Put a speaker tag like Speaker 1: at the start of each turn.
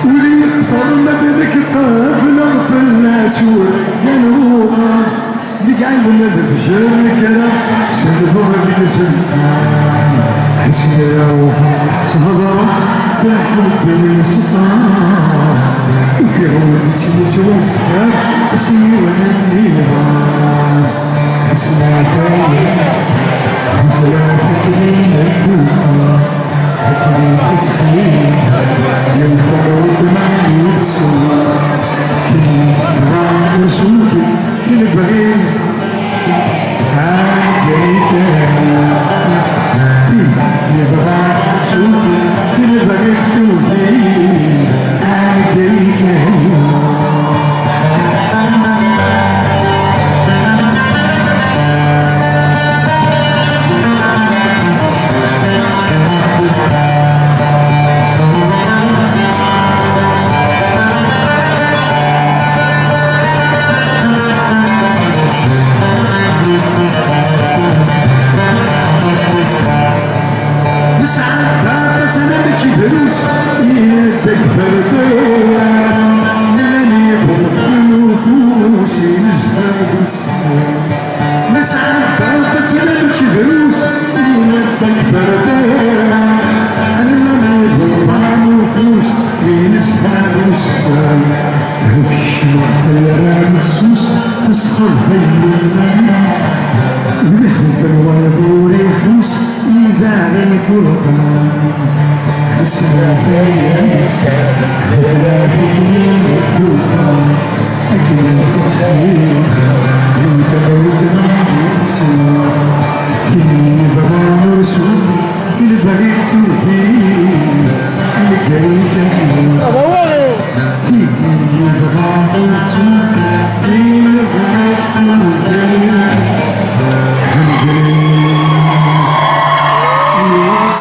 Speaker 1: واللي يختار ما بينك الطفل والفلاسور يا نوغا نقعلنا الفجر كلا سلبوا هذيك الزنقان حسنا يا روحي صهدرة في الحب والصفان وفي عودتي متوسع اسمي ولا النيران حسنا تايا ولا فكرين الدوكا فكرين تتخيل ينفعوك معي وتصور كي غام وسوكي كي بغيت هاكيك يبغى سوكي كي بغيت توكي هاكيك I can't